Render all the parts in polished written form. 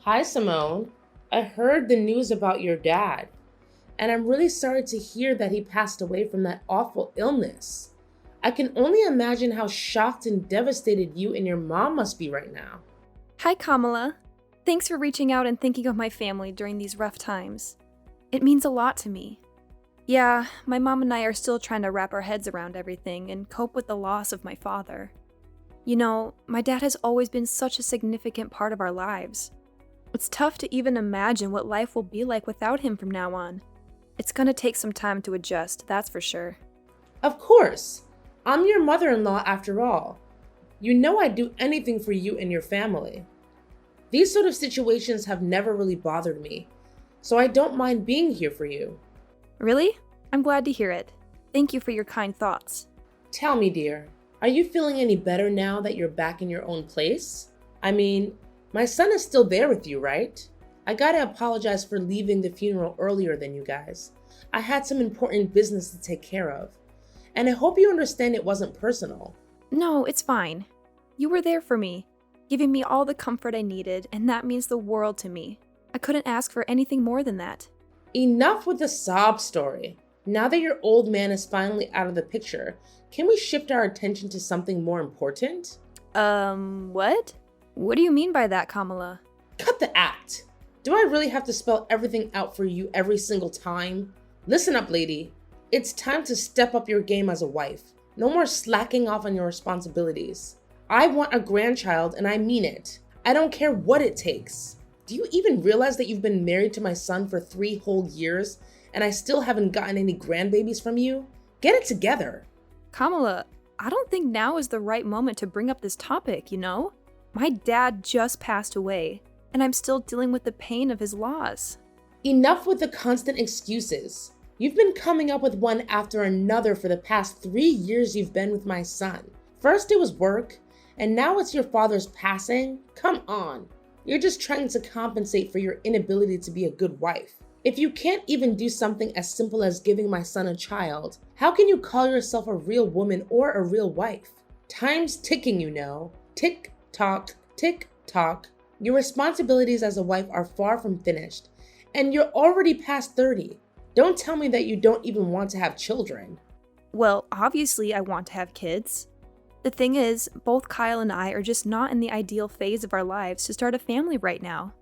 Hi, Simone. I heard the news about your dad, and I'm really sorry to hear that he passed away from that awful illness. I can only imagine how shocked and devastated you and your mom must be right now. Hi, Kamala. Thanks for reaching out and thinking of my family during these rough times. It means a lot to me. Yeah, my mom and I are still trying to wrap our heads around everything and cope with the loss of my father. You know, my dad has always been such a significant part of our lives. It's tough to even imagine what life will be like without him from now on. It's gonna take some time to adjust, that's for sure. Of course, I'm your mother in law after all. You know I'd do anything for you and your family. These sort of situations have never really bothered me, so I don't mind being here for you. Really? I'm glad to hear it. Thank you for your kind thoughts. Tell me, dear, are you feeling any better now that you're back in your own place? I mean, my son is still there with you, right? I gotta apologize for leaving the funeral earlier than you guys. I had some important business to take care of. And I hope you understand it wasn't personal. No, it's fine. You were there for me, giving me all the comfort I needed, and that means the world to me. I couldn't ask for anything more than that. Enough with the sob story. Now that your old man is finally out of the picture, can we shift our attention to something more important? What? What do you mean by that, Kamala? Cut the act. Do I really have to spell everything out for you every single time? Listen up, lady. It's time to step up your game as a wife. No more slacking off on your responsibilities. I want a grandchild and I mean it. I don't care what it takes. Do you even realize that you've been married to my son for 3 whole years and I still haven't gotten any grandbabies from you? Get it together. Kamala, I don't think now is the right moment to bring up this topic, you know? My dad just passed away, and I'm still dealing with the pain of his loss. Enough with the constant excuses. You've been coming up with one after another for the past 3 years you've been with my son. First it was work, and now it's your father's passing? Come on. You're just trying to compensate for your inability to be a good wife. If you can't even do something as simple as giving my son a child, how can you call yourself a real woman or a real wife? Time's ticking, you know. Tick tock, tick tock. Your responsibilities as a wife are far from finished, and you're already past 30. Don't tell me that you don't even want to have children. Well, obviously, I want to have kids. The thing is, both Kyle and I are just not in the ideal phase of our lives to start a family right now.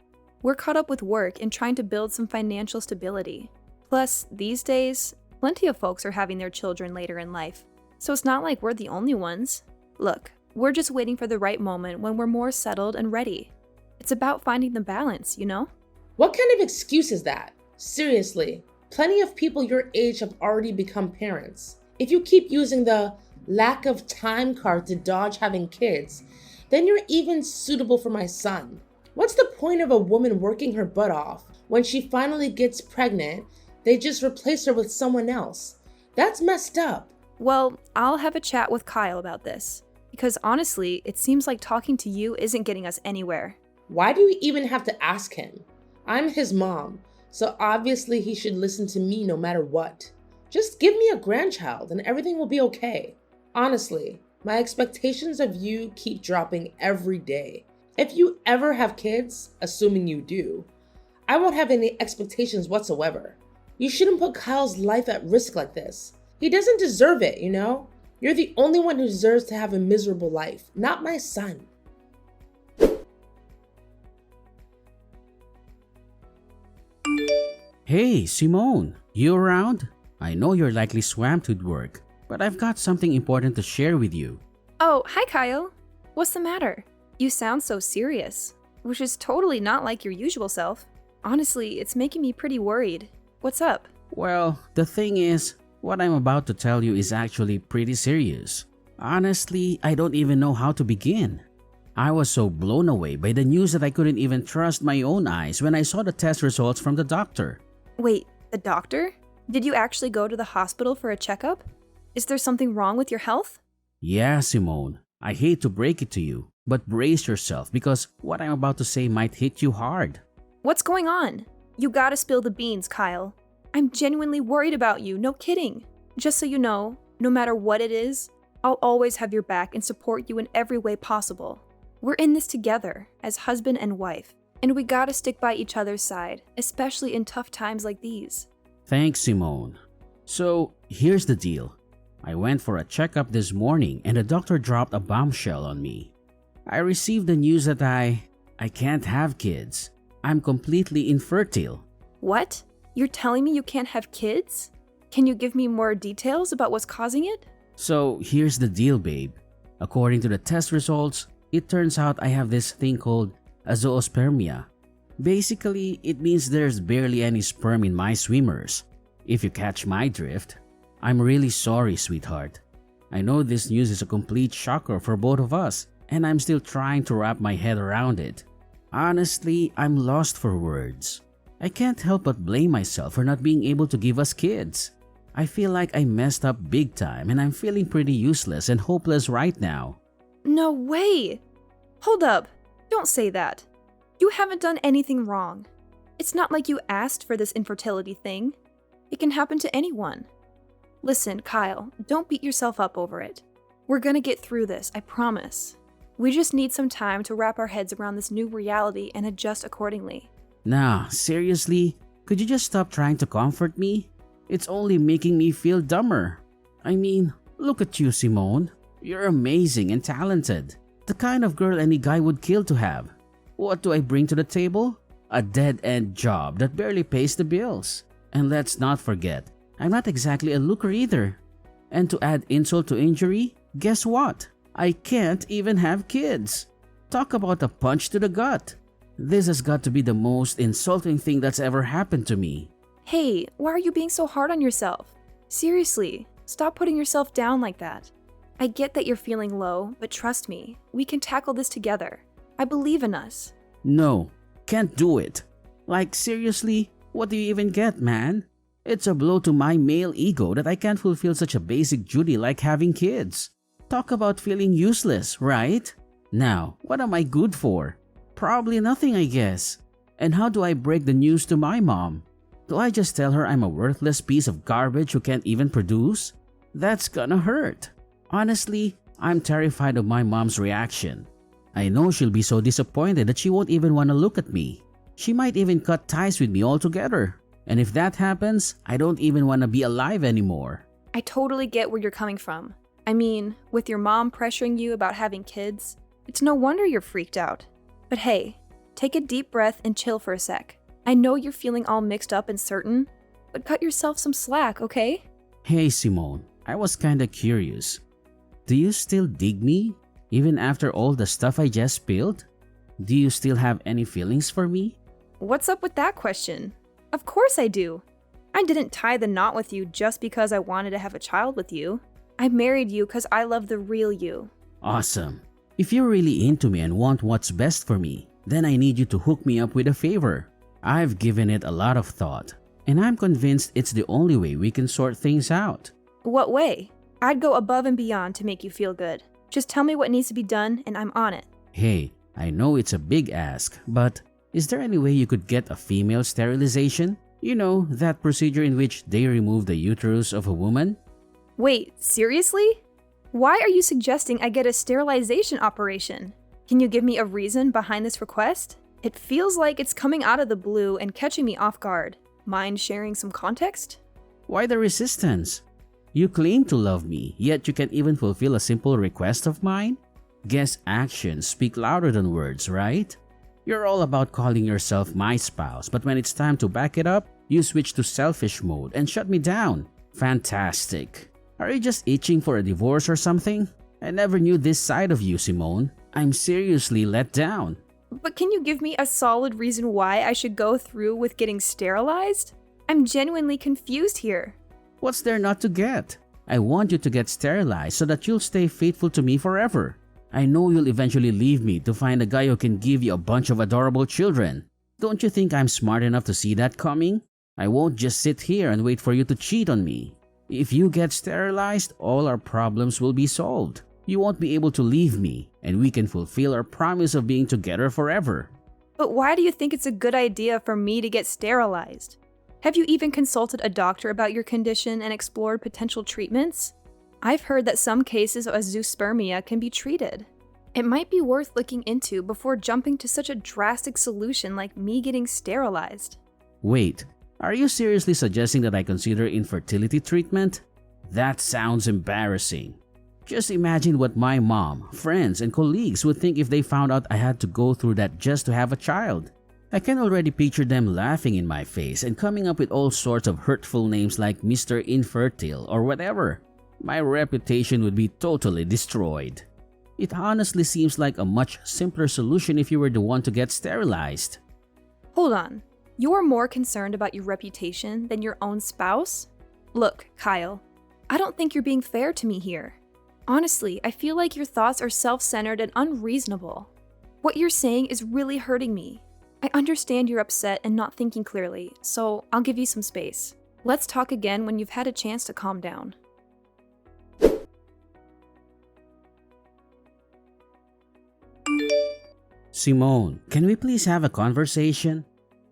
We're caught up with work and trying to build some financial stability. Plus, these days, plenty of folks are having their children later in life, so it's not like we're the only ones. Look, we're just waiting for the right moment when we're more settled and ready. It's about finding the balance, you know? What kind of excuse is that? Seriously, plenty of people your age have already become parents. If you keep using the lack of time card to dodge having kids, then you're even suitable for my son. What's the point of a woman working her butt off? When she finally gets pregnant, they just replace her with someone else. That's messed up. Well, I'll have a chat with Kyle about this. Because honestly, it seems like talking to you isn't getting us anywhere. Why do you even have to ask him? I'm his mom, so obviously he should listen to me no matter what. Just give me a grandchild and everything will be okay. Honestly, my expectations of you keep dropping every day. If you ever have kids, assuming you do, I won't have any expectations whatsoever. You shouldn't put Kyle's life at risk like this. He doesn't deserve it, you know? You're the only one who deserves to have a miserable life, not my son. Hey, Simone, you around? I know you're likely swamped with work, but I've got something important to share with you. Oh, hi Kyle. What's the matter? You sound so serious, which is totally not like your usual self. Honestly, it's making me pretty worried. What's up? Well, the thing is, what I'm about to tell you is actually pretty serious. Honestly, I don't even know how to begin. I was so blown away by the news that I couldn't even trust my own eyes when I saw the test results from the doctor. Wait, the doctor? Did you actually go to the hospital for a checkup? Is there something wrong with your health? Yeah, Simone, I hate to break it to you, but brace yourself because what I'm about to say might hit you hard. What's going on? You gotta spill the beans, Kyle. I'm genuinely worried about you, no kidding. Just so you know, no matter what it is, I'll always have your back and support you in every way possible. We're in this together, as husband and wife. And we gotta stick by each other's side, especially in tough times like these. Thanks, Simone. So, here's the deal. I went for a checkup this morning and the doctor dropped a bombshell on me. I received the news that I can't have kids. I'm completely infertile. What? You're telling me you can't have kids? Can you give me more details about what's causing it? So, here's the deal, babe. According to the test results, it turns out I have this thing called a zoospermia. Basically, it means there's barely any sperm in my swimmers. If you catch my drift. I'm really sorry, sweetheart. I know this news is a complete shocker for both of us, and I'm still trying to wrap my head around it. Honestly, I'm lost for words. I can't help but blame myself for not being able to give us kids. I feel like I messed up big time and I'm feeling pretty useless and hopeless right now. No way! Hold up. Don't say that. You haven't done anything wrong. It's not like you asked for this infertility thing. It can happen to anyone. Listen, Kyle, don't beat yourself up over it. We're gonna get through this, I promise. We just need some time to wrap our heads around this new reality and adjust accordingly. Nah, seriously? Could you just stop trying to comfort me? It's only making me feel dumber. I mean, look at you, Simone. You're amazing and talented. The kind of girl any guy would kill to have. What do I bring to the table? A dead-end job that barely pays the bills. And let's not forget, I'm not exactly a looker either. And to add insult to injury, guess what? I can't even have kids. Talk about a punch to the gut. This has got to be the most insulting thing that's ever happened to me. Hey, why are you being so hard on yourself? Seriously, stop putting yourself down like that. I get that you're feeling low, but trust me, we can tackle this together. I believe in us. No, can't do it. Like seriously, what do you even get, man? It's a blow to my male ego that I can't fulfill such a basic duty like having kids. Talk about feeling useless, right? Now, what am I good for? Probably nothing, I guess. And how do I break the news to my mom? Do I just tell her I'm a worthless piece of garbage who can't even produce? That's gonna hurt. Honestly, I'm terrified of my mom's reaction. I know she'll be so disappointed that she won't even want to look at me. She might even cut ties with me altogether. And if that happens, I don't even want to be alive anymore. I totally get where you're coming from. I mean, with your mom pressuring you about having kids, it's no wonder you're freaked out. But hey, take a deep breath and chill for a sec. I know you're feeling all mixed up and certain, but cut yourself some slack, okay? Hey Simone, I was kinda curious. Do you still dig me? Even after all the stuff I just spilled? Do you still have any feelings for me? What's up with that question? Of course I do. I didn't tie the knot with you just because I wanted to have a child with you. I married you because I love the real you. Awesome. If you're really into me and want what's best for me, then I need you to hook me up with a favor. I've given it a lot of thought, and I'm convinced it's the only way we can sort things out. What way? I'd go above and beyond to make you feel good. Just tell me what needs to be done and I'm on it. Hey, I know it's a big ask, but is there any way you could get a female sterilization? You know, that procedure in which they remove the uterus of a woman? Wait, seriously? Why are you suggesting I get a sterilization operation? Can you give me a reason behind this request? It feels like it's coming out of the blue and catching me off guard. Mind sharing some context? Why the resistance? You claim to love me, yet you can't even fulfill a simple request of mine? Guess actions speak louder than words, right? You're all about calling yourself my spouse, but when it's time to back it up, you switch to selfish mode and shut me down. Fantastic. Are you just itching for a divorce or something? I never knew this side of you, Simone. I'm seriously let down. But can you give me a solid reason why I should go through with getting sterilized? I'm genuinely confused here. What's there not to get? I want you to get sterilized so that you'll stay faithful to me forever. I know you'll eventually leave me to find a guy who can give you a bunch of adorable children. Don't you think I'm smart enough to see that coming? I won't just sit here and wait for you to cheat on me. If you get sterilized, all our problems will be solved. You won't be able to leave me, and we can fulfill our promise of being together forever. But why do you think it's a good idea for me to get sterilized? Have you even consulted a doctor about your condition and explored potential treatments? I've heard that some cases of zoospermia can be treated. It might be worth looking into before jumping to such a drastic solution like me getting sterilized. Wait, are you seriously suggesting that I consider infertility treatment? That sounds embarrassing. Just imagine what my mom, friends, and colleagues would think if they found out I had to go through that just to have a child. I can already picture them laughing in my face and coming up with all sorts of hurtful names like Mr. Infertile or whatever. My reputation would be totally destroyed. It honestly seems like a much simpler solution if you were the one to get sterilized. Hold on. You're more concerned about your reputation than your own spouse? Look, Kyle, I don't think you're being fair to me here. Honestly, I feel like your thoughts are self-centered and unreasonable. What you're saying is really hurting me. I understand you're upset and not thinking clearly, so I'll give you some space. Let's talk again when you've had a chance to calm down. Simone, can we please have a conversation?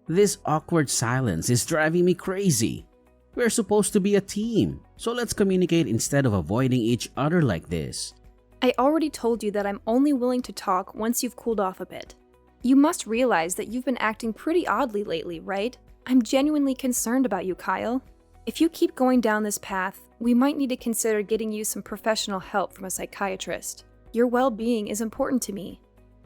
This awkward silence is driving me crazy. We're supposed to be a team, so let's communicate instead of avoiding each other like this. I already told you that I'm only willing to talk once you've cooled off a bit. You must realize that you've been acting pretty oddly lately, right? I'm genuinely concerned about you, Kyle. If you keep going down this path, we might need to consider getting you some professional help from a psychiatrist. Your well-being is important to me.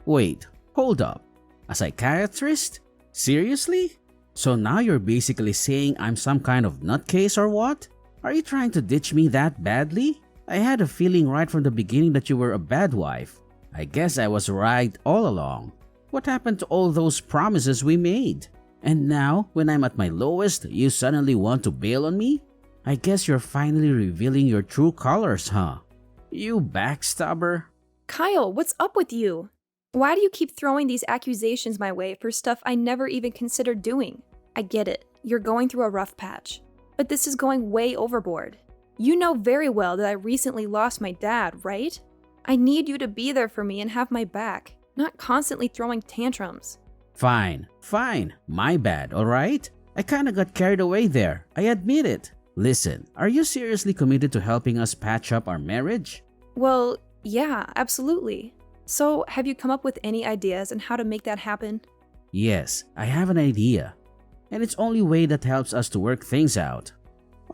Wait, hold up. A psychiatrist? Seriously? So now you're basically saying I'm some kind of nutcase or what? Are you trying to ditch me that badly? I had a feeling right from the beginning that you were a bad wife. I guess I was right all along. What happened to all those promises we made? And now, when I'm at my lowest, you suddenly want to bail on me? I guess you're finally revealing your true colors, huh? You backstabber. Kyle, what's up with you? Why do you keep throwing these accusations my way for stuff I never even considered doing? I get it, you're going through a rough patch. But this is going way overboard. You know very well that I recently lost my dad, right? I need you to be there for me and have my back, not constantly throwing tantrums. Fine. My bad, alright? I kinda got carried away there. I admit it. Listen, are you seriously committed to helping us patch up our marriage? Well, yeah, absolutely. So, have you come up with any ideas on how to make that happen? Yes, I have an idea. And it's only way that helps us to work things out.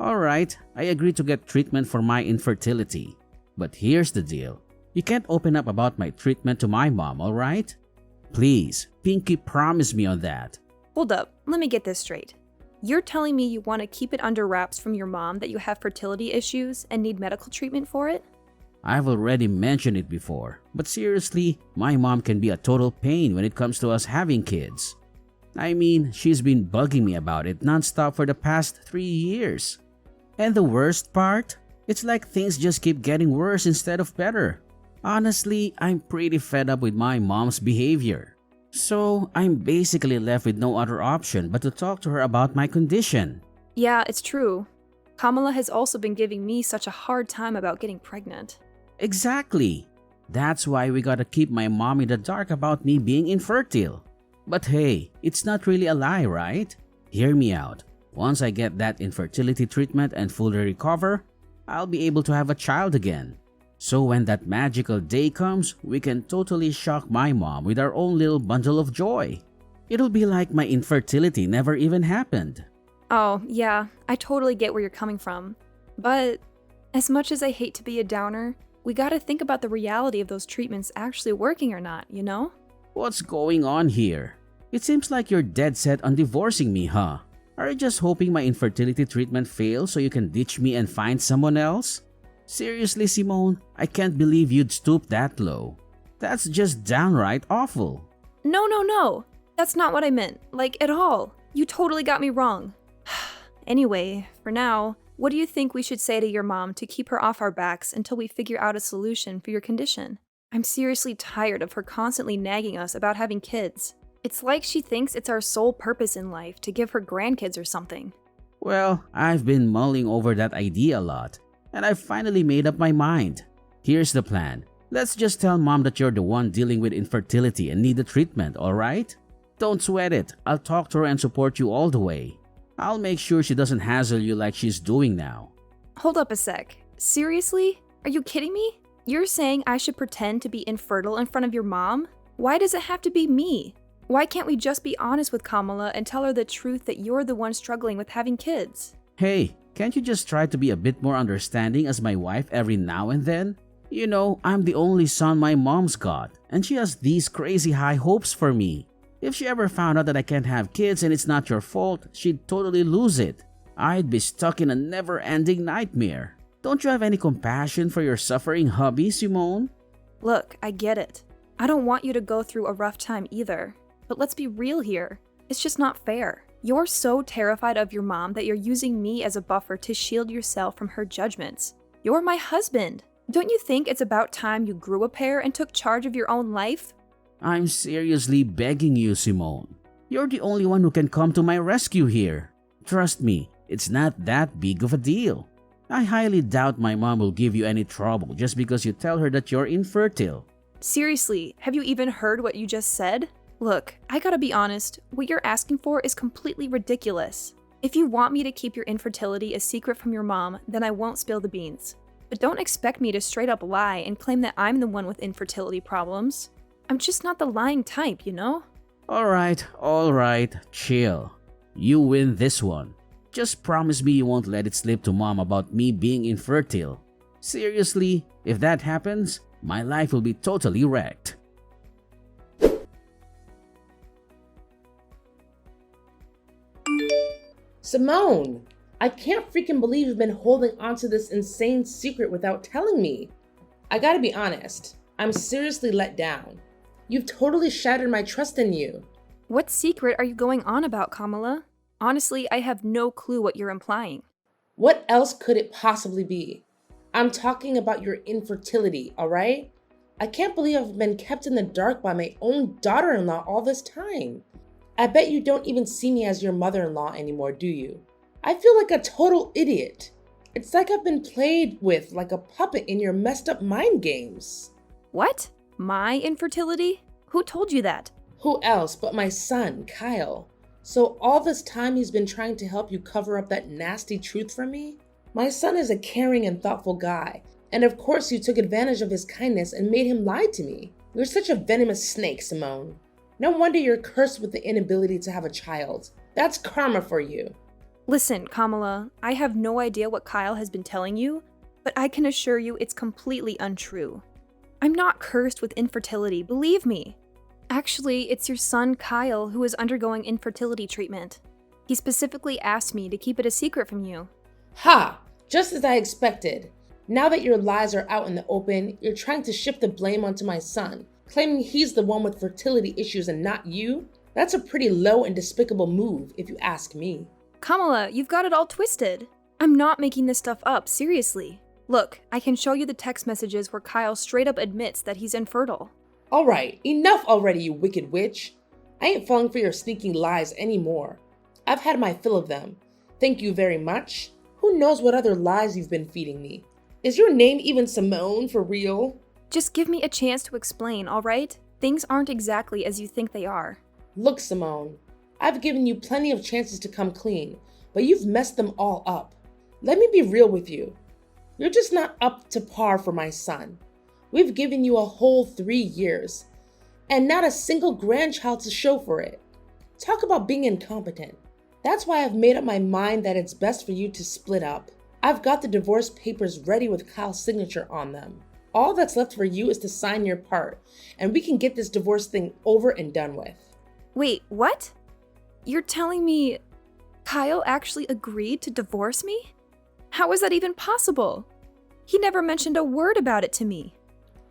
Alright, I agree to get treatment for my infertility. But here's the deal. You can't open up about my treatment to my mom, alright? Please, Pinky, promise me on that. Hold up, let me get this straight. You're telling me you want to keep it under wraps from your mom that you have fertility issues and need medical treatment for it? I've already mentioned it before, but seriously, my mom can be a total pain when it comes to us having kids. I mean, she's been bugging me about it nonstop for the past 3 years. And the worst part? It's like things just keep getting worse instead of better. Honestly, I'm pretty fed up with my mom's behavior. So, I'm basically left with no other option but to talk to her about my condition. Yeah, it's true. Kamala has also been giving me such a hard time about getting pregnant. Exactly. That's why we gotta keep my mom in the dark about me being infertile. But hey, it's not really a lie, right? Hear me out. Once I get that infertility treatment and fully recover, I'll be able to have a child again. So when that magical day comes, we can totally shock my mom with our own little bundle of joy. It'll be like my infertility never even happened. Oh, yeah, I totally get where you're coming from. But as much as I hate to be a downer, we gotta think about the reality of those treatments actually working or not, you know? What's going on here? It seems like you're dead set on divorcing me, huh? Are you just hoping my infertility treatment fails so you can ditch me and find someone else? Seriously, Simone, I can't believe you'd stoop that low. That's just downright awful. No. That's not what I meant, like at all. You totally got me wrong. Anyway, for now, what do you think we should say to your mom to keep her off our backs until we figure out a solution for your condition? I'm seriously tired of her constantly nagging us about having kids. It's like she thinks it's our sole purpose in life to give her grandkids or something. Well, I've been mulling over that idea a lot, and I've finally made up my mind. Here's the plan. Let's just tell mom that you're the one dealing with infertility and need the treatment, alright? Don't sweat it. I'll talk to her and support you all the way. I'll make sure she doesn't hassle you like she's doing now. Hold up a sec. Seriously? Are you kidding me? You're saying I should pretend to be infertile in front of your mom? Why does it have to be me? Why can't we just be honest with Kamala and tell her the truth that you're the one struggling with having kids? Hey, can't you just try to be a bit more understanding as my wife every now and then? You know, I'm the only son my mom's got, and she has these crazy high hopes for me. If she ever found out that I can't have kids and it's not your fault, she'd totally lose it. I'd be stuck in a never-ending nightmare. Don't you have any compassion for your suffering hubby, Simone? Look, I get it. I don't want you to go through a rough time either. But let's be real here. It's just not fair. You're so terrified of your mom that you're using me as a buffer to shield yourself from her judgments. You're my husband. Don't you think it's about time you grew a pair and took charge of your own life? I'm seriously begging you, Simone. You're the only one who can come to my rescue here. Trust me, it's not that big of a deal. I highly doubt my mom will give you any trouble just because you tell her that you're infertile. Seriously, have you even heard what you just said? Look, I gotta be honest, what you're asking for is completely ridiculous. If you want me to keep your infertility a secret from your mom, then I won't spill the beans. But don't expect me to straight up lie and claim that I'm the one with infertility problems. I'm just not the lying type, you know? Alright, chill. You win this one. Just promise me you won't let it slip to mom about me being infertile. Seriously, if that happens, my life will be totally wrecked. Simone, I can't freaking believe you've been holding onto this insane secret without telling me. I gotta be honest, I'm seriously let down. You've totally shattered my trust in you. What secret are you going on about, Kamala? Honestly, I have no clue what you're implying. What else could it possibly be? I'm talking about your infertility, alright? I can't believe I've been kept in the dark by my own daughter-in-law all this time. I bet you don't even see me as your mother-in-law anymore, do you? I feel like a total idiot. It's like I've been played with like a puppet in your messed up mind games. What? My infertility? Who told you that? Who else but my son, Kyle? So all this time he's been trying to help you cover up that nasty truth from me? My son is a caring and thoughtful guy, and of course you took advantage of his kindness and made him lie to me. You're such a venomous snake, Simone. No wonder you're cursed with the inability to have a child. That's karma for you. Listen, Kamala, I have no idea what Kyle has been telling you, but I can assure you it's completely untrue. I'm not cursed with infertility, believe me. Actually, it's your son, Kyle, who is undergoing infertility treatment. He specifically asked me to keep it a secret from you. Ha! Just as I expected. Now that your lies are out in the open, you're trying to shift the blame onto my son, claiming he's the one with fertility issues and not you? That's a pretty low and despicable move, if you ask me. Kamala, you've got it all twisted. I'm not making this stuff up, seriously. Look, I can show you the text messages where Kyle straight up admits that he's infertile. Alright, enough already, you wicked witch. I ain't falling for your sneaking lies anymore. I've had my fill of them. Thank you very much. Who knows what other lies you've been feeding me? Is your name even Simone for real? Just give me a chance to explain, alright? Things aren't exactly as you think they are. Look, Simone, I've given you plenty of chances to come clean, but you've messed them all up. Let me be real with you. You're just not up to par for my son. We've given you a whole 3 years, and not a single grandchild to show for it. Talk about being incompetent. That's why I've made up my mind that it's best for you to split up. I've got the divorce papers ready with Kyle's signature on them. All that's left for you is to sign your part, and we can get this divorce thing over and done with. Wait, what? You're telling me Kyle actually agreed to divorce me? How is that even possible? He never mentioned a word about it to me.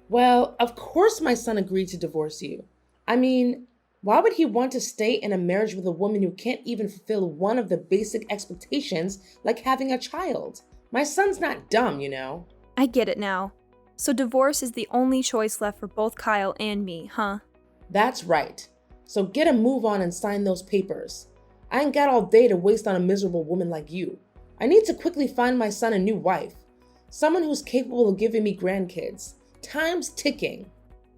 Well, of course my son agreed to divorce you. I mean, why would he want to stay in a marriage with a woman who can't even fulfill one of the basic expectations like having a child? My son's not dumb, you know. I get it now. So divorce is the only choice left for both Kyle and me, huh? That's right. So get a move on and sign those papers. I ain't got all day to waste on a miserable woman like you. I need to quickly find my son a new wife. Someone who's capable of giving me grandkids. Time's ticking.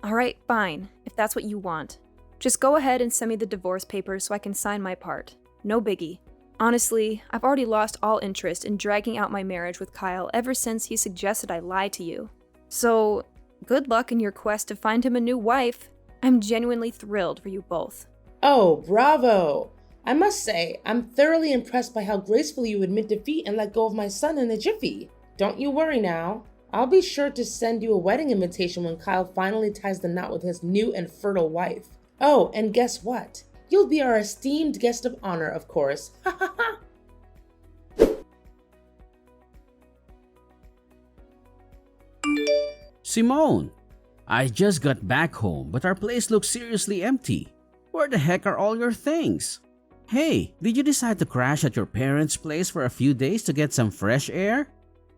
Alright, fine, if that's what you want. Just go ahead and send me the divorce papers so I can sign my part. No biggie. Honestly, I've already lost all interest in dragging out my marriage with Kyle ever since he suggested I lie to you. So, good luck in your quest to find him a new wife. I'm genuinely thrilled for you both. Oh, bravo! I must say, I'm thoroughly impressed by how gracefully you admit defeat and let go of my son in a jiffy. Don't you worry now. I'll be sure to send you a wedding invitation when Kyle finally ties the knot with his new and fertile wife. Oh, and guess what? You'll be our esteemed guest of honor, of course. Ha ha ha! Simone, I just got back home, but our place looks seriously empty. Where the heck are all your things? Hey, did you decide to crash at your parents' place for a few days to get some fresh air?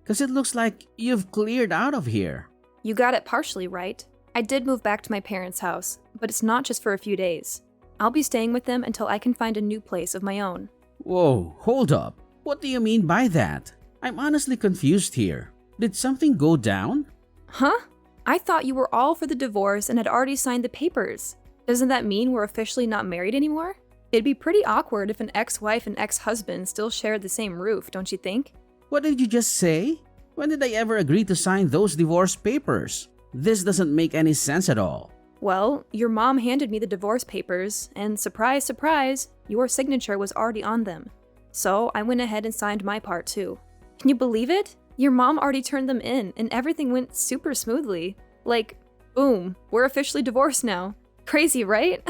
Cause it looks like you've cleared out of here. You got it partially right. I did move back to my parents' house, but it's not just for a few days. I'll be staying with them until I can find a new place of my own. Whoa, hold up. What do you mean by that? I'm honestly confused here. Did something go down? Huh? I thought you were all for the divorce and had already signed the papers. Doesn't that mean we're officially not married anymore? It'd be pretty awkward if an ex-wife and ex-husband still shared the same roof, don't you think? What did you just say? When did I ever agree to sign those divorce papers? This doesn't make any sense at all. Well, your mom handed me the divorce papers, and surprise, surprise, your signature was already on them. So I went ahead and signed my part too. Can you believe it? Your mom already turned them in, and everything went super smoothly. Like, boom, we're officially divorced now. Crazy, right?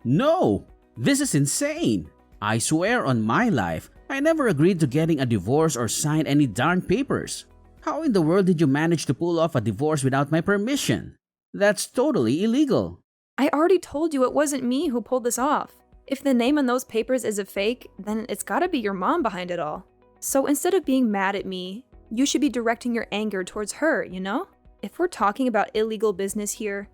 No! This is insane! I swear on my life, I never agreed to getting a divorce or sign any darn papers. How in the world did you manage to pull off a divorce without my permission? That's totally illegal. I already told you it wasn't me who pulled this off. If the name on those papers is a fake, then it's gotta be your mom behind it all. So instead of being mad at me, you should be directing your anger towards her, you know? If we're talking about illegal business here,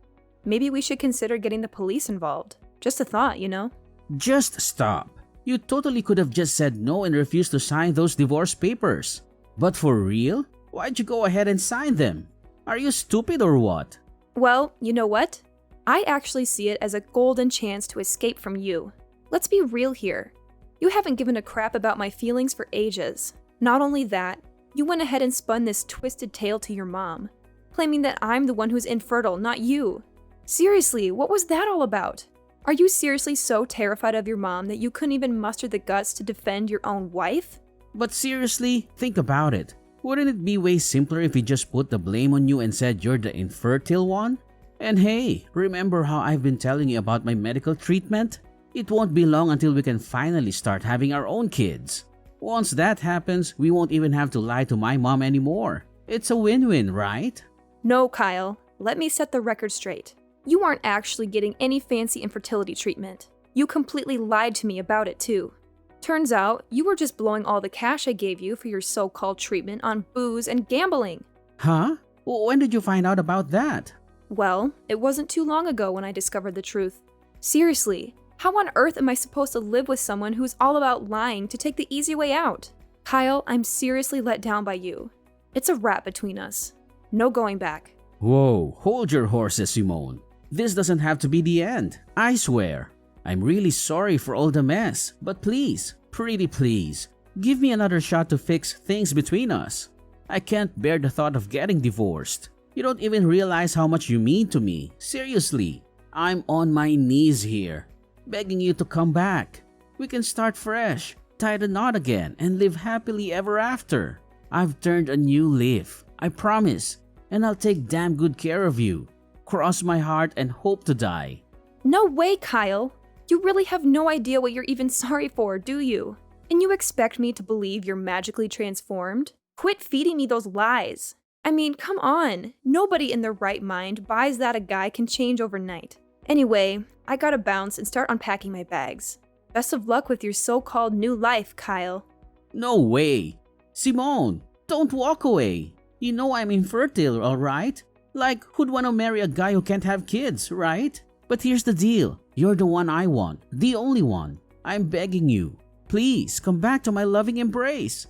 maybe we should consider getting the police involved. Just a thought, you know? Just stop. You totally could have just said no and refused to sign those divorce papers. But for real? Why'd you go ahead and sign them? Are you stupid or what? Well, you know what? I actually see it as a golden chance to escape from you. Let's be real here. You haven't given a crap about my feelings for ages. Not only that, you went ahead and spun this twisted tale to your mom, claiming that I'm the one who's infertile, not you. Seriously, what was that all about? Are you seriously so terrified of your mom that you couldn't even muster the guts to defend your own wife? But seriously, think about it. Wouldn't it be way simpler if we just put the blame on you and said you're the infertile one? And hey, remember how I've been telling you about my medical treatment? It won't be long until we can finally start having our own kids. Once that happens, we won't even have to lie to my mom anymore. It's a win-win, right? No, Kyle. Let me set the record straight. You aren't actually getting any fancy infertility treatment. You completely lied to me about it too. Turns out, you were just blowing all the cash I gave you for your so-called treatment on booze and gambling. Huh? When did you find out about that? Well, it wasn't too long ago when I discovered the truth. Seriously, how on earth am I supposed to live with someone who's all about lying to take the easy way out? Kyle, I'm seriously let down by you. It's a wrap between us. No going back. Whoa, hold your horses, Simone. This doesn't have to be the end, I swear. I'm really sorry for all the mess, but please, pretty please, give me another shot to fix things between us. I can't bear the thought of getting divorced. You don't even realize how much you mean to me. Seriously, I'm on my knees here, begging you to come back. We can start fresh, tie the knot again, and live happily ever after. I've turned a new leaf, I promise, and I'll take damn good care of you. Cross my heart and hope to die. No way, Kyle. You really have no idea what you're even sorry for, do you? And you expect me to believe you're magically transformed? Quit feeding me those lies. I mean, come on. Nobody in their right mind buys that a guy can change overnight. Anyway, I gotta bounce and start unpacking my bags. Best of luck with your so-called new life, Kyle. No way. Simone, don't walk away. You know I'm infertile, alright? Like, who'd want to marry a guy who can't have kids, right? But here's the deal. You're the one I want. The only one. I'm begging you. Please, come back to my loving embrace.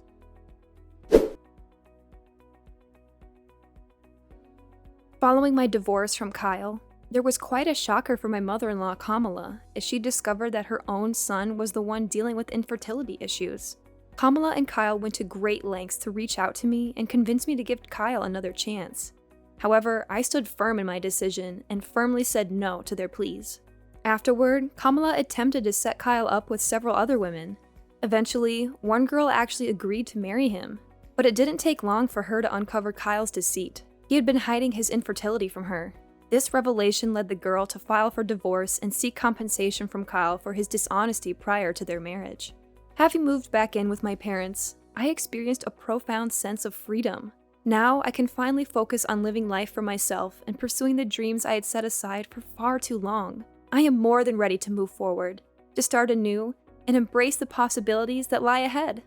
Following my divorce from Kyle, there was quite a shocker for my mother-in-law, Kamala, as she discovered that her own son was the one dealing with infertility issues. Kamala and Kyle went to great lengths to reach out to me and convince me to give Kyle another chance. However, I stood firm in my decision and firmly said no to their pleas. Afterward, Kamala attempted to set Kyle up with several other women. Eventually, one girl actually agreed to marry him, but it didn't take long for her to uncover Kyle's deceit. He had been hiding his infertility from her. This revelation led the girl to file for divorce and seek compensation from Kyle for his dishonesty prior to their marriage. Having moved back in with my parents, I experienced a profound sense of freedom. Now I can finally focus on living life for myself and pursuing the dreams I had set aside for far too long. I am more than ready to move forward, to start anew, and embrace the possibilities that lie ahead.